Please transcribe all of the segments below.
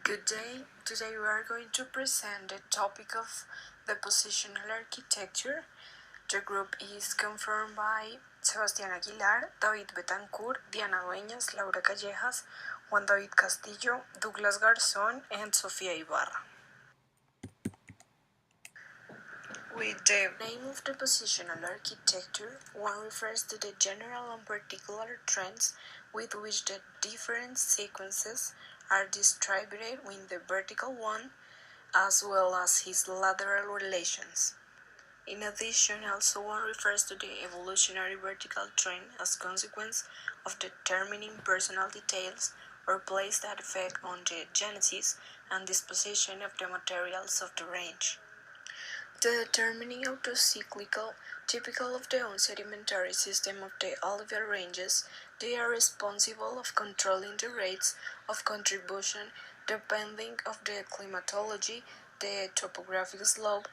Good day. Today we are going to present the topic of the positional architecture. The group is confirmed by Sebastián Aguilar, David Betancourt, Diana Dueñas, Laura Callejas, Juan David Castillo, Douglas Garzón, and Sofía Ibarra. With the name of the positional architecture, one refers to the general and particular trends with which the different sequences are distributed in the vertical one, as well as his lateral relations. In addition, also one refers to the evolutionary vertical trend as consequence of determining personal details or place that affect on the genesis and disposition of the materials of the range. The determining autocyclical, typical of the unsedimentary system of the alluvial ranges, they are responsible of controlling the rates of contribution depending of the climatology, the topographic slope,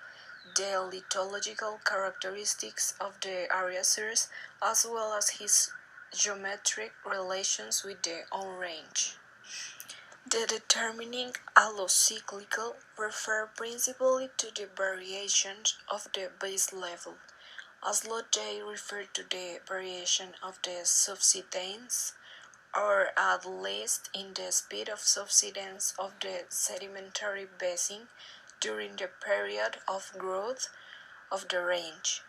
the lithological characteristics of the area source, as well as his geometric relations with the own range. The determining allocyclical refer principally to the variations of the base level, as they refer to the variation of the subsidence, or at least in the speed of subsidence of the sedimentary basin during the period of growth of the range.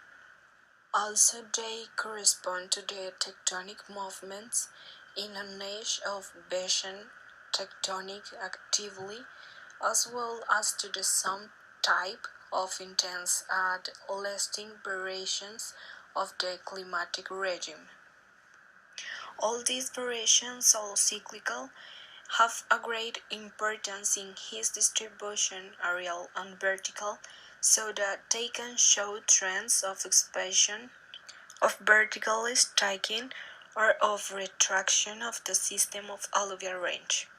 Also, they correspond to the tectonic movements in an age of basin tectonic activity, as well as to the some type of intense and lasting variations of the climatic regime. All these variations, although cyclical, have a great importance in his distribution, aerial and vertical, so that they can show trends of expansion, of vertical striking, or of retraction of the system of alluvial range.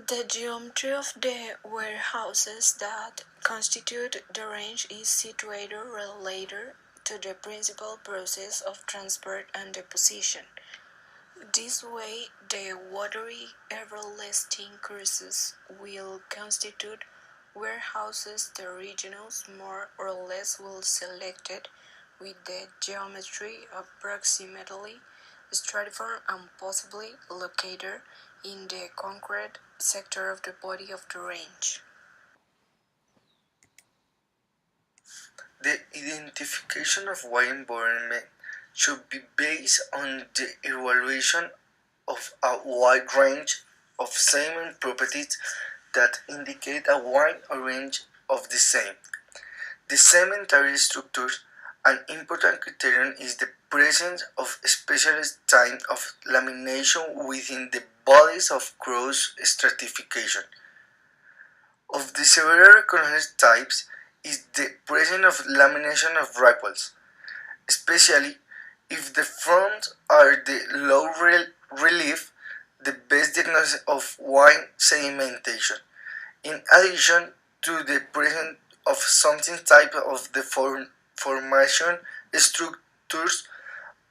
The geometry of the warehouses that constitute the range is situated related to the principal process of transport and deposition. This way, the watery everlasting courses will constitute warehouses the regions more or less well selected with the geometry approximately stratiform and possibly located in the concrete sector of the body of the range. The identification of wide environment should be based on the evaluation of a wide range of same properties that indicate a wide range of the same. The sedimentary structures, an important criterion is the presence of specialized types of lamination within the bodies of cross stratification. Of the several recognized types is the presence of lamination of ripples, especially if the fronts are the low relief, the best diagnosis of wine sedimentation. In addition to the presence of something type of the formation structures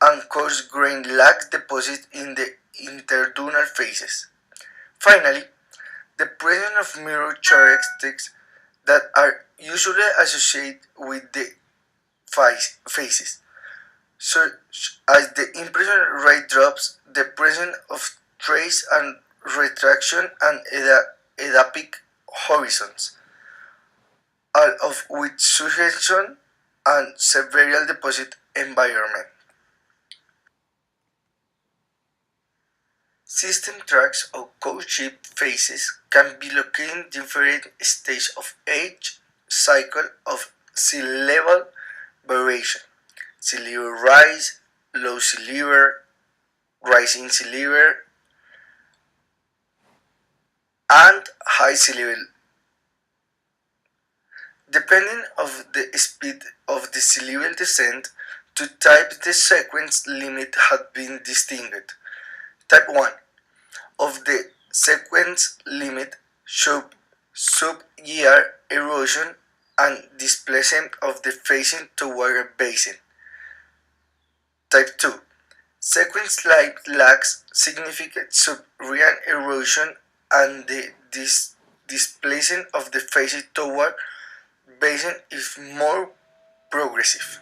and coarse grain lax deposit in the interdural phases. Finally, the presence of mirror characteristics that are usually associated with the faces, such as the impression rate drops, the presence of trace and retraction, and edapic horizons, all of which suggestion and several deposit environment. System tracks or code-shaped phases can be located in different stages of age cycle of sea level variation. Sea level rise, low sea level, rising sea level, and high sea level. Depending of the speed of the sea level descent, two types the sequence limit have been distinguished. Type 1 of the sequence limit show sub-year erosion and displacement of the facing toward a basin. Type 2 sequence lacks significant sub-year erosion and the displacement of the faces toward basin is more progressive.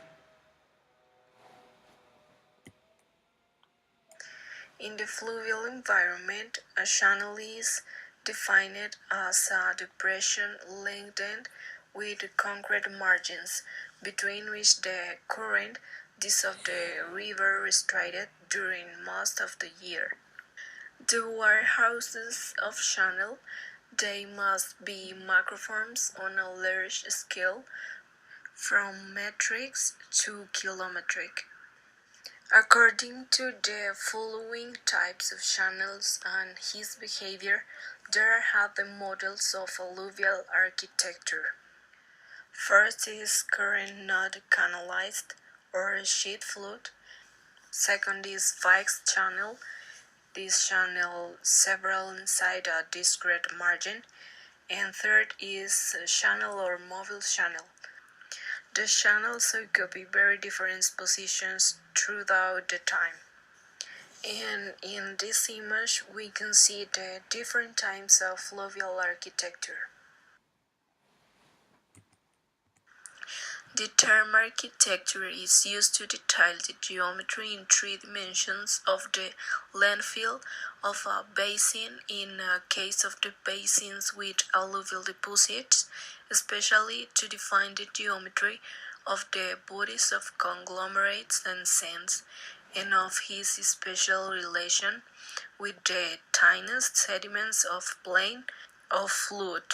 In the fluvial environment, a channel is defined as a depression lengthened with concrete margins, between which the current is of the river restricted during most of the year. The warehouses of channel, they must be macroforms on a large scale, from metrics to kilometric. According to the following types of channels and his behavior, there are the models of alluvial architecture. First is current not canalized or sheet flood. Second is fixed channel. This channel several inside a discrete margin. And third is channel or mobile channel. The channels occupy very different positions throughout the time. And in this image, we can see the different types of fluvial architecture. The term architecture is used to detail the geometry in three dimensions of the landfill of a basin in a case of the basins with alluvial deposits, especially to define the geometry of the bodies of conglomerates and sands, and of his special relation with the tiniest sediments of plain of fluid.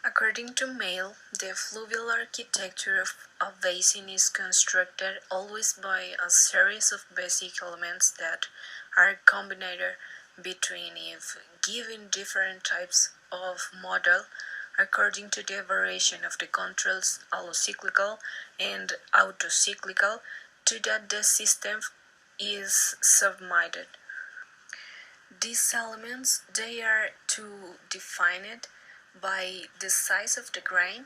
According to Mayle, the fluvial architecture of a basin is constructed always by a series of basic elements that are combined between if given different types of model according to the variation of the controls allocyclical and autocyclical to that the system is submitted. These elements they are to define it by the size of the grain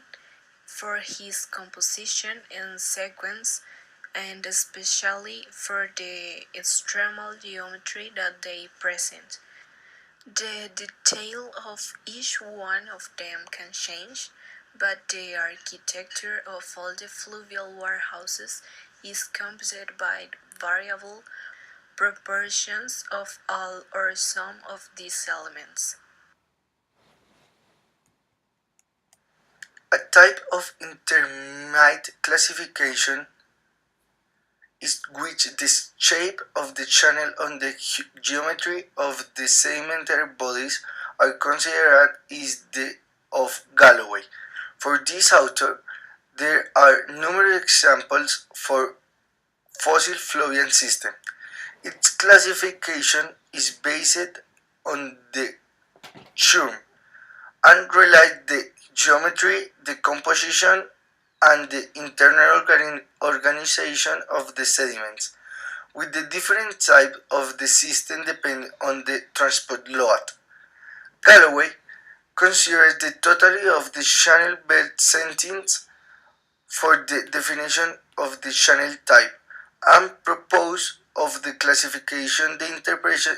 for his composition and sequence and especially for the extremal geometry that they present. The detail of each one of them can change, but the architecture of all the fluvial warehouses is composed by variable proportions of all or some of these elements. A type of intermediate classification is which the shape of the channel and the geometry of the sedimentary bodies are considered is the of Galloway. For this author, there are numerous examples for fossil fluvial system. Its classification is based on the churn and relies the geometry, the composition, and the internal organization of the sediments, with the different type of the system depending on the transport load. Galloway considers the totality of the channel bed settings for the definition of the channel type and propose of the classification, the interpretation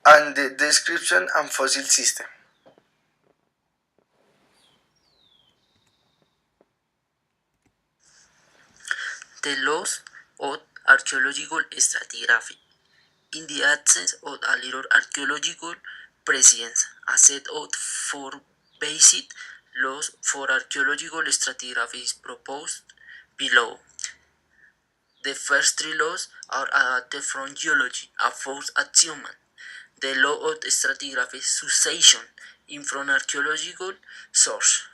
and the description and fossil system. The laws of archaeological stratigraphy. In the absence of a little archaeological prescience, a set of four basic laws for archaeological stratigraphy is proposed below. The first three laws are adapted from geology, a false axiom. The law of stratigraphy succession in from archaeological source.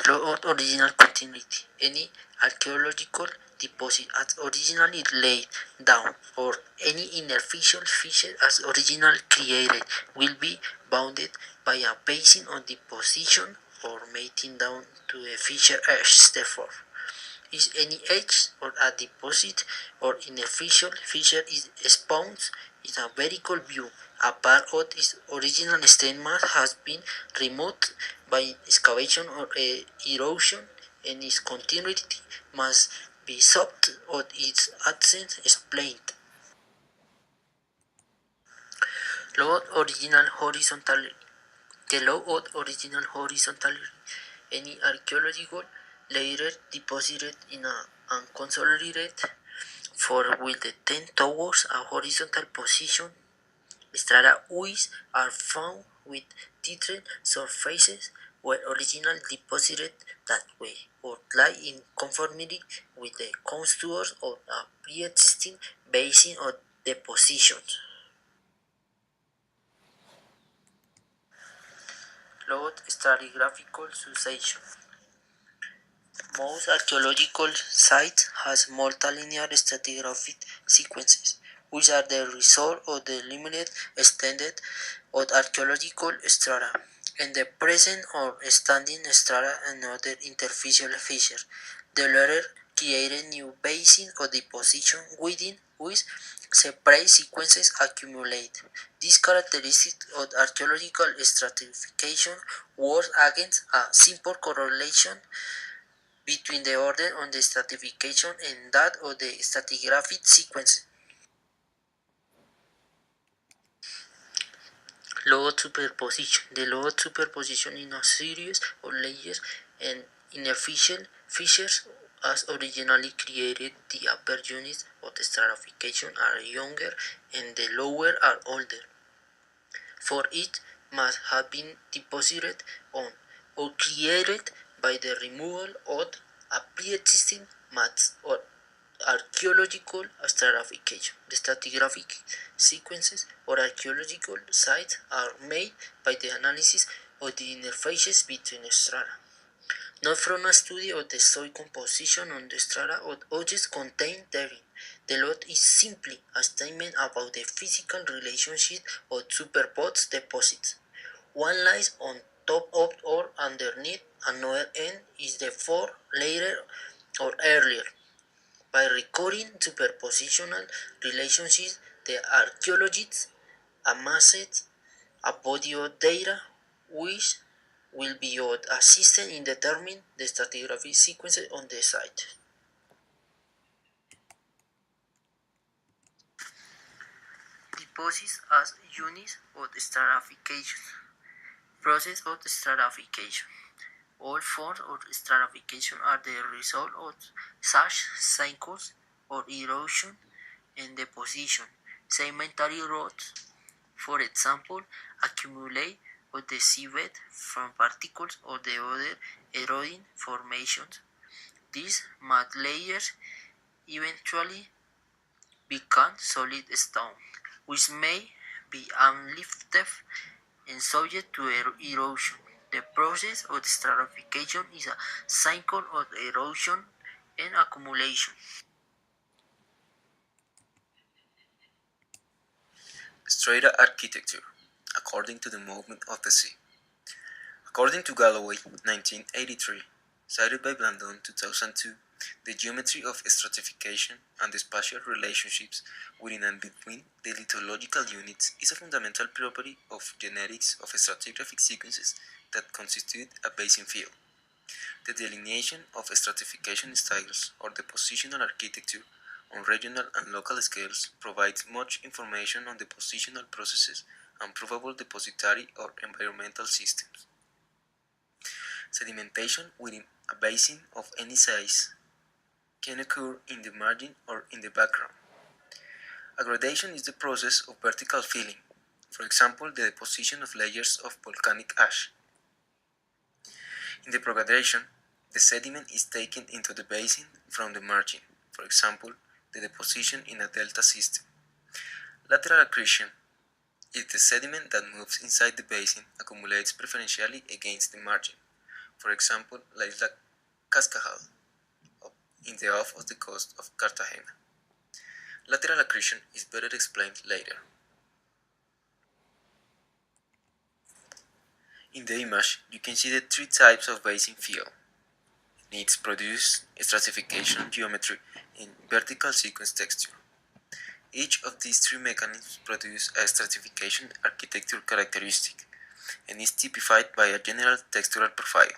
Law of original continuity. Any archaeological deposit as originally laid down or any interfacial feature as originally created will be bounded by a basin on deposition or mating down to a feature edge. Therefore, is any edge or a deposit or interfacial feature is spawned is a vertical view. A part of its original stigma has been removed by excavation or erosion, and its continuity must be sought or its absence explained. Law of original horizontality. The law of original horizontality. Any archaeological layer deposited in a unconsolidated for will tend towards a horizontal position. Strata which are found with tethered surfaces were originally deposited that way or lie in conformity with the contours of a pre-existing basin of deposition. Load stratigraphical succession. Most archaeological sites has multilinear stratigraphic sequences, which are the result of the limited extended of archaeological strata, and the present or standing strata and other interfacial features. The latter created new basins of deposition within which separate sequences accumulate. This characteristic of archaeological stratification works against a simple correlation between the order on the stratification and that of the stratigraphic sequence. Law of superposition. The law of superposition in a series of layers and inefficient features as originally created. The upper units of the stratification are younger and the lower are older. For it must have been deposited on or created by the removal of a pre-existing mass or archaeological stratification. The stratigraphic sequences or archaeological sites are made by the analysis of the interfaces between strata, not from a study of the soil composition on the strata of objects contained therein. The lot is simply a statement about the physical relationship of superposed deposits. One lies on top of or underneath another and is therefore later or earlier. By recording superpositional relationships, the archaeologists amassed a body of data which will be of assistance in determining the stratigraphic sequences on the site. Deposits as units of stratification. Process of stratification. All forms of stratification are the result of such cycles of erosion and deposition. Sedimentary rocks, for example, accumulate of the seabed from particles of the other eroding formations. These mud layers eventually become solid stone, which may be unlifted and subject to erosion. The process of stratification is a cycle of erosion and accumulation. Strata architecture, according to the movement of the sea. According to Galloway, 1983, cited by Blandon, 2002, the geometry of stratification and the spatial relationships within and between the lithological units is a fundamental property of genetics of stratigraphic sequences that constitute a basin field. The delineation of stratification styles or the positional architecture on regional and local scales provides much information on the positional processes and probable depositary or environmental systems. Sedimentation within a basin of any size can occur in the margin or in the background. Aggradation is the process of vertical filling, for example, the deposition of layers of volcanic ash. In the propagation, the sediment is taken into the basin from the margin, for example, the deposition in a delta system. Lateral accretion is the sediment that moves inside the basin accumulates preferentially against the margin, for example, La Isla Cascajal in the off of the coast of Cartagena. Lateral accretion is better explained later. In the image, you can see the three types of basin fill. Needs produce stratification geometry in vertical sequence texture. Each of these three mechanisms produce a stratification architecture characteristic and is typified by a general textural profile.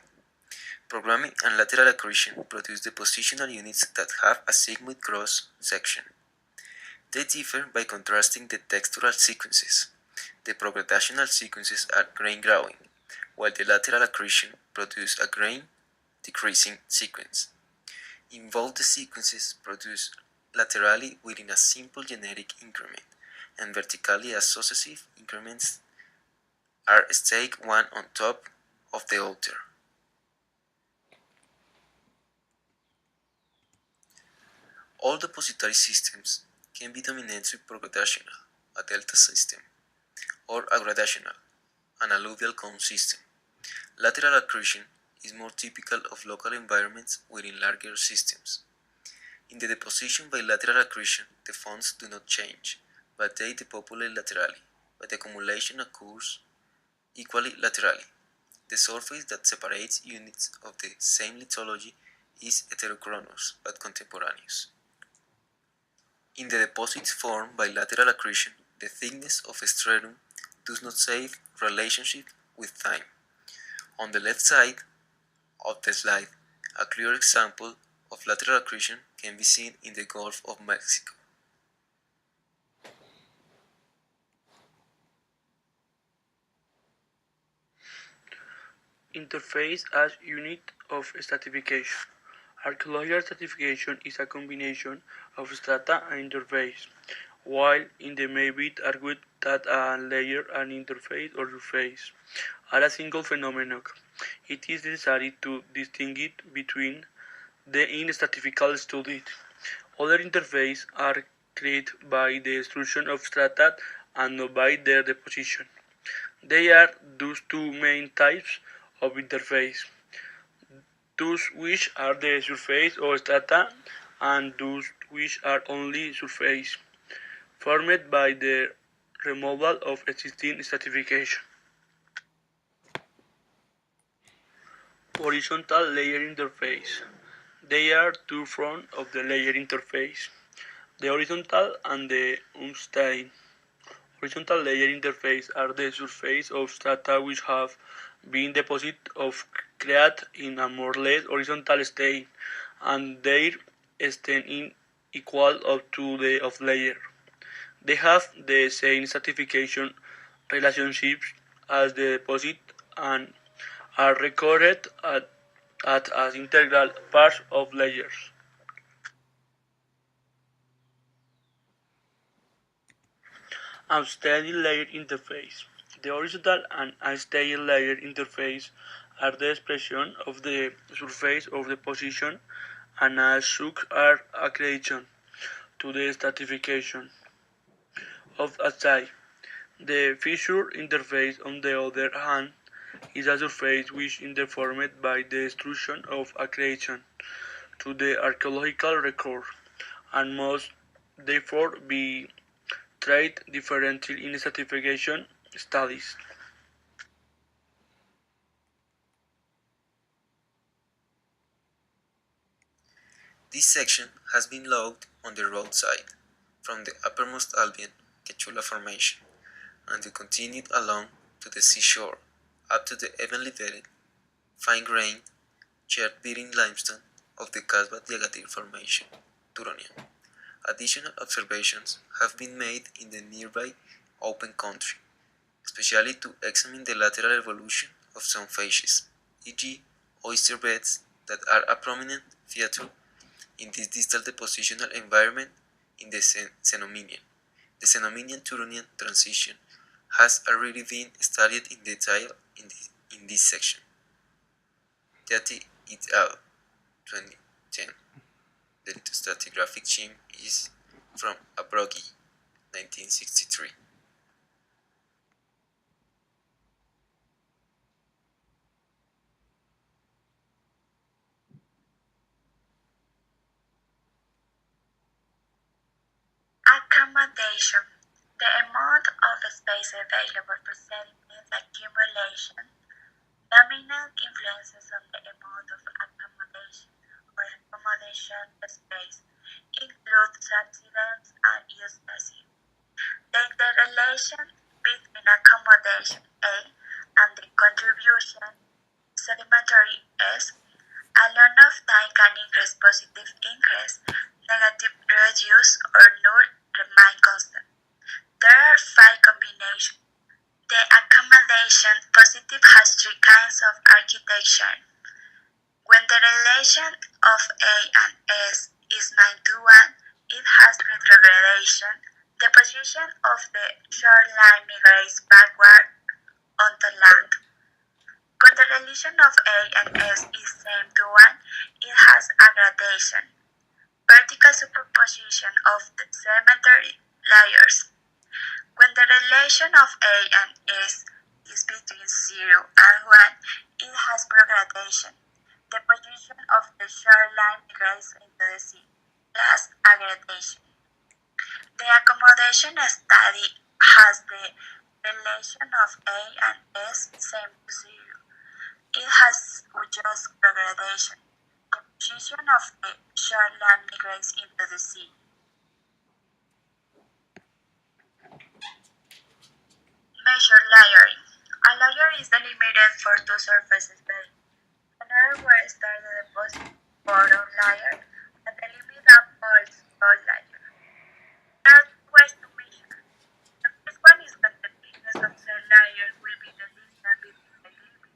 Programming and lateral accretion produce the positional units that have a sigmoid cross section. They differ by contrasting the textural sequences. The progradational sequences are grain growing, while the lateral accretion produces a grain decreasing sequence. In both the sequences produce laterally within a simple genetic increment, and vertically as successive increments are stacked one on top of the other. All depository systems can be dominantly progradational, a delta system, or aggradational, an alluvial cone system. Lateral accretion is more typical of local environments within larger systems. In the deposition by lateral accretion, the fonts do not change, but they depopulate laterally, but the accumulation occurs equally laterally. The surface that separates units of the same lithology is heterochronous but contemporaneous. In the deposits formed by lateral accretion, the thickness of a stratum does not save relationship with time. On the left side of the slide, a clear example of lateral accretion can be seen in the Gulf of Mexico. Interface as unit of stratification. Archaeological stratification is a combination of strata and interface, while in the may be argued that a layer, an interface, or surface are a single phenomenon. It is necessary to distinguish between the in stratifical studies. Other interfaces are created by the destruction of strata and not by their deposition. There are those two main types of interface, those which are the surface of strata and those which are only surface, formed by the removal of existing stratification. Horizontal layer interface. There are two fronts of the layer interface, the horizontal and the unstained. Horizontal layer interface are the surface of strata which have been deposited of create in a more or less horizontal state, and their extent is equal up to the of layer. They have the same stratification relationships as the deposit and are recorded as integral parts of layers. Unstable layer interface. The horizontal and unstable layer interface are the expression of the surface of the position and as such are accretion to the stratification of a site. The fissure interface, on the other hand, is a surface which is deformed by the destruction of accretion to the archaeological record and must therefore be treated differently in stratification studies. This section has been logged on the roadside from the uppermost Albion Quechua Formation and continued along to the seashore up to the evenly bedded, fine-grained, chert-bearing limestone of the Casbah Yagatir Formation, Turonian. Additional observations have been made in the nearby open country, especially to examine the lateral evolution of some facies, e.g., oyster beds that are a prominent feature in this distal depositional environment in the Cenomanian. The Cenomanian-Turonian transition has already been studied in detail in this section. Yati et al. 2010. The stratigraphic scheme is from Abrogi, 1963. Accommodation. The amount of space available for sediment accumulation. Dominant influences on the amount of accommodation or accommodation space include subsidence and use passive. The interrelation between accommodation A and the contribution sedimentary S alone of time can increase positive increase, negative reduce, or null remain constant. There are five combinations. elements of architecture. When the relation of A and S is 9 to 1, it has retrogradation. The position of the shoreline migrates backward on the land. When the relation of A and S is same to 1, it has a gradation. Vertical superposition of the symmetry layers. When the relation of A and S is between 0 and 1, it has progradation. The position of the shoreline migrates into the sea, plus aggradation. The accommodation study has the relation of A and S same to 0. It has just progradation. The position of the shoreline migrates into the sea. Measure layering. A layer is delimited for two surfaces base. Another where starts the deposit bottom layer and delimit a pulse top layer. There are two ways to measure. The first one is when the thickness of the layer will be the distance between the limits,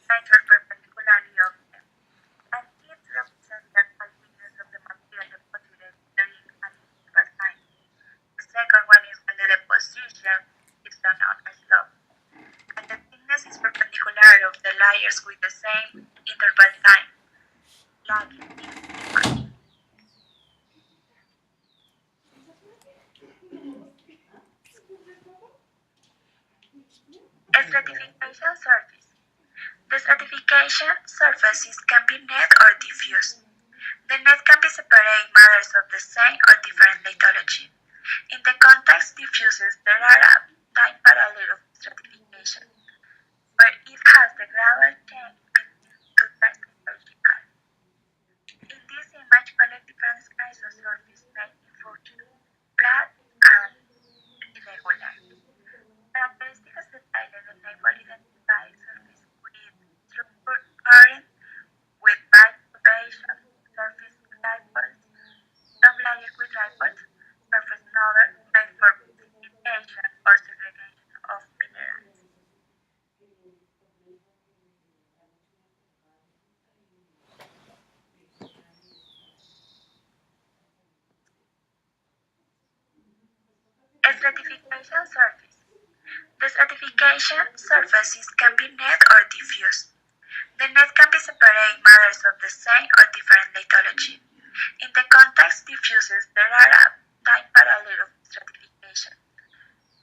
measured perpendicularly of them, and it represents the actual thickness of the material deposited during an interval time. The second one is when the deposition is done on a slope, and the thickness is perpendicular of the layers with the same interval time, like in this image. Stratification surface. The stratification surfaces can be net or diffuse. The net can be separate matters of the same or different lithology. In the context diffuses, there are a time parallel of stratification, where it has the gradual change between two types lithological. In this image, collect different kinds of surface made in function, flat and irregular. Characteristics detailed in the table identify surface with structure current, with bifurcation, surface dipoles, sublayer with dipoles, surface nodal made for precipitation or segregation of minerals. Stratification surface. The stratification surfaces can be net or diffuse. The net can be separate matters of the same or different lithology. In the context diffuses, there are a time parallel of stratification,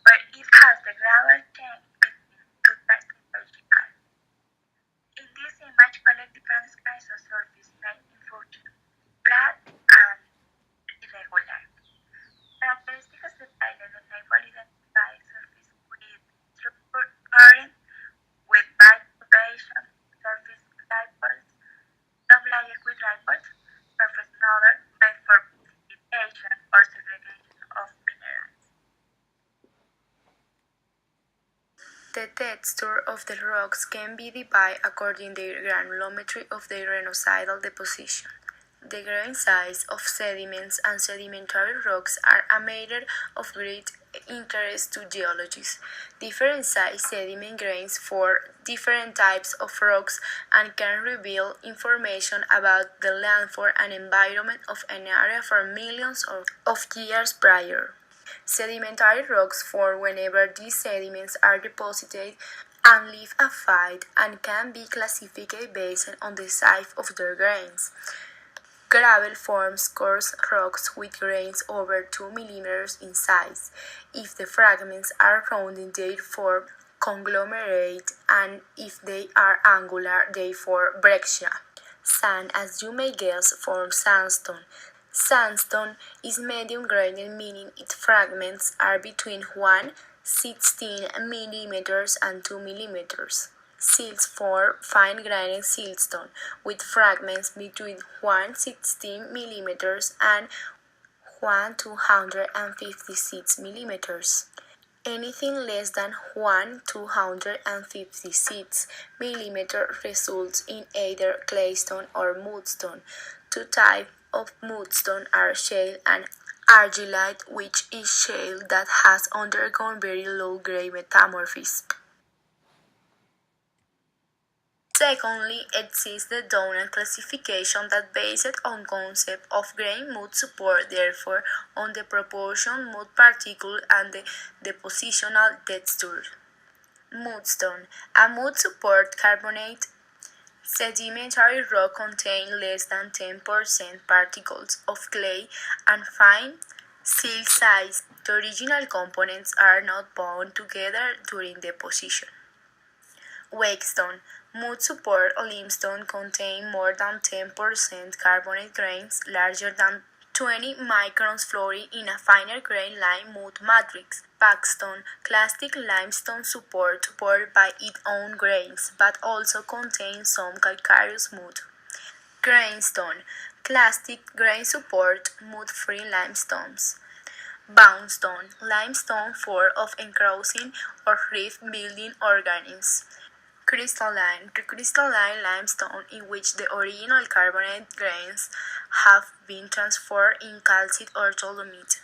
where it has the gradual change between two types lithological. In this image, collect different kinds of surface made in function, flat and irregular. Characteristics detailed in the table identify surface with structure current, with bifurcation, surface dipoles, sublayer with dipoles, surface nodal made for precipitation or segregation of minerals. The texture of the rocks can be divided according to the granulometry of the renocidal deposition. The grain size of sediments and sedimentary rocks are a matter of great interest to geologists. Different size sediment grains for different types of rocks and can reveal information about the landform and environment of an area for millions of years prior. Sedimentary rocks form whenever these sediments are deposited and leave a field and can be classified based on the size of their grains. Gravel forms coarse rocks with grains over 2 mm in size. If the fragments are rounded, they form conglomerate, and if they are angular, they form breccia. Sand, as you may guess, forms sandstone. Sandstone is medium-grained, meaning its fragments are between 1/16 mm and 2 mm. Silts form fine-grained siltstone, with fragments between 1/16 mm and 1/256 mm. Anything less than 1/256 mm results in either claystone or mudstone. Two types of mudstone are shale and argillite, which is shale that has undergone very low-grade metamorphism. Secondly, exists the donut classification that based on concept of grain mood support, therefore on the proportion mood particle and the depositional texture. Moodstone. A mood support carbonate sedimentary rock contains less than 10% particles of clay and fine silt size. The original components are not bound together during deposition. Wakestone. Mood support limestone contain more than 10% carbonate grains larger than 20 microns fluorine in a finer grain lime mood matrix. Packstone. Clastic limestone supported by its own grains, but also contains some calcareous mood. Grainstone. Clastic grain support mood-free limestones. Boundstone. Limestone formed of encroaching or rift building organisms. Crystalline. Crystalline limestone in which the original carbonate grains have been transformed in calcite or dolomite.